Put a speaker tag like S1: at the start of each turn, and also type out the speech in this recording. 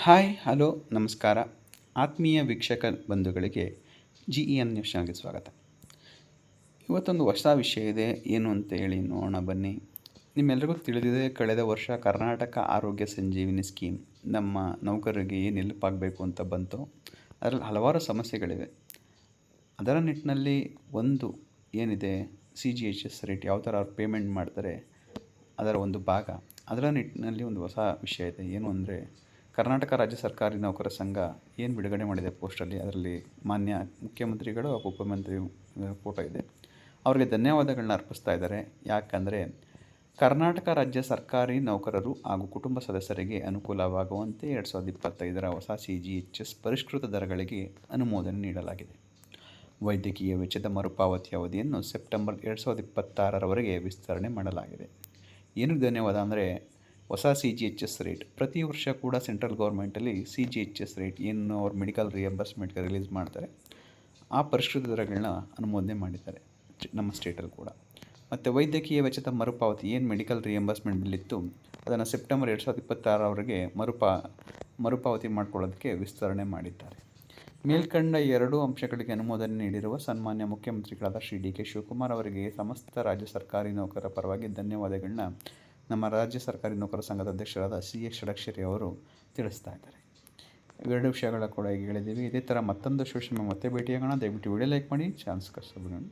S1: Hi hello ನಮಸ್ಕಾರ. ಆತ್ಮೀಯ ವೀಕ್ಷಕ ಬಂಧುಗಳಿಗೆ GEN ನ್ಯೂಸ್ ಚಾನಲ್ಗೆ ಸ್ವಾಗತ. ಇವತ್ತೊಂದು ಹೊಸ ವಿಷಯ ಇದೆ, ಏನು ಅಂತ ಹೇಳಿ ನೋಡೋಣ ಬನ್ನಿ. ನಿಮ್ಮೆಲ್ಲರಿಗೂ ತಿಳಿದಿದೆ, ಕಳೆದ ವರ್ಷ ಕರ್ನಾಟಕ ಆರೋಗ್ಯ ಸಂಜೀವಿನಿ ಸ್ಕೀಮ್ ನಮ್ಮ ನೌಕರರಿಗೆ ಏನು ಹೆಲ್ಪಾಗಬೇಕು ಅಂತ ಬಂತು. ಅದರಲ್ಲಿ ಹಲವಾರು ಸಮಸ್ಯೆಗಳಿವೆ. ಅದರ ನಿಟ್ಟಿನಲ್ಲಿ ಒಂದು ಏನಿದೆ, CGHS ರೇಟ್ ಯಾವ ಥರ ಅವ್ರು ಪೇಮೆಂಟ್ ಮಾಡ್ತಾರೆ ಅದರ ಒಂದು ಭಾಗ. ಅದರ ನಿಟ್ಟಿನಲ್ಲಿ ಒಂದು ಹೊಸ ವಿಷಯ ಇದೆ. ಏನು ಅಂದರೆ, ಕರ್ನಾಟಕ ರಾಜ್ಯ ಸರ್ಕಾರಿ ನೌಕರ ಸಂಘ ಏನು ಬಿಡುಗಡೆ ಮಾಡಿದೆ ಪೋಸ್ಟಲ್ಲಿ, ಅದರಲ್ಲಿ ಮಾನ್ಯ ಮುಖ್ಯಮಂತ್ರಿಗಳು ಹಾಗೂ ಉಪಮುಖ್ಯಮಂತ್ರಿ ಫೋಟೋ ಇದೆ. ಅವರಿಗೆ ಧನ್ಯವಾದಗಳನ್ನ ಅರ್ಪಿಸ್ತಾ ಇದ್ದಾರೆ. ಯಾಕಂದರೆ ಕರ್ನಾಟಕ ರಾಜ್ಯ ಸರ್ಕಾರಿ ನೌಕರರು ಹಾಗೂ ಕುಟುಂಬ ಸದಸ್ಯರಿಗೆ ಅನುಕೂಲವಾಗುವಂತೆ 2025ರ ಹೊಸ CGHS ಪರಿಷ್ಕೃತ ದರಗಳಿಗೆ ಅನುಮೋದನೆ ನೀಡಲಾಗಿದೆ. ವೈದ್ಯಕೀಯ ವೆಚ್ಚದ ಮರುಪಾವತಿ ಅವಧಿಯನ್ನು ಸೆಪ್ಟೆಂಬರ್ 2026ರವರೆಗೆ ವಿಸ್ತರಣೆ ಮಾಡಲಾಗಿದೆ. ಏನಕ್ಕೆ ಧನ್ಯವಾದ ಅಂದರೆ, ಹೊಸ CGHS ರೇಟ್ ಪ್ರತಿ ವರ್ಷ ಕೂಡ ಸೆಂಟ್ರಲ್ ಗೌರ್ಮೆಂಟಲ್ಲಿ CGHS ರೇಟ್ ಏನು ಅವ್ರು ಮೆಡಿಕಲ್ ರಿಯಂಬರ್ಸ್ಮೆಂಟ್ಗೆ ರಿಲೀಸ್ ಮಾಡ್ತಾರೆ, ಆ ಪರಿಷ್ಕೃತ ದರಗಳನ್ನ ಅನುಮೋದನೆ ಮಾಡಿದ್ದಾರೆ ನಮ್ಮ ಸ್ಟೇಟಲ್ಲಿ ಕೂಡ. ಮತ್ತು ವೈದ್ಯಕೀಯ ವೆಚ್ಚದ ಮರುಪಾವತಿ ಏನು ಮೆಡಿಕಲ್ ರಿಯಂಬರ್ಸ್ಮೆಂಟ್ ಬಿಲ್ ಇತ್ತು, ಅದನ್ನು ಸೆಪ್ಟೆಂಬರ್ 2026ರವರೆಗೆ ಮರುಪಾವತಿ ಮಾಡಿಕೊಳ್ಳೋದಕ್ಕೆ ವಿಸ್ತರಣೆ ಮಾಡಿದ್ದಾರೆ. ಮೇಲ್ಕಂಡ ಎರಡೂ ಅಂಶಗಳಿಗೆ ಅನುಮೋದನೆ ನೀಡಿರುವ ಸನ್ಮಾನ್ಯ ಮುಖ್ಯಮಂತ್ರಿಗಳಾದ ಶ್ರೀ DK ಶಿವಕುಮಾರ್ ಅವರಿಗೆ ಸಮಸ್ತ ರಾಜ್ಯ ಸರ್ಕಾರಿ ನೌಕರರ ಪರವಾಗಿ ಧನ್ಯವಾದಗಳನ್ನ ನಮ್ಮ ರಾಜ್ಯ ಸರ್ಕಾರಿ ನೌಕರ ಸಂಘದ ಅಧ್ಯಕ್ಷರಾದ CA ಷಡಕ್ಷರಿ ಅವರು ತಿಳಿಸ್ತಾ ಇದ್ದಾರೆ. ಇವೆರಡು ವಿಷಯಗಳ ಕೂಡ ಈಗ ಹೇಳಿದ್ದೀವಿ. ಇದೇ ಥರ ಮತ್ತೊಂದು ಮತ್ತೆ ಭೇಟಿಯಾಗೋಣ. ದಯವಿಟ್ಟು ವಿಡಿಯೋ ಲೈಕ್ ಮಾಡಿ, ಚಾನಲ್ ಸಬ್ಸ್ಕ್ರೈಬ್ ಮಾಡಿ.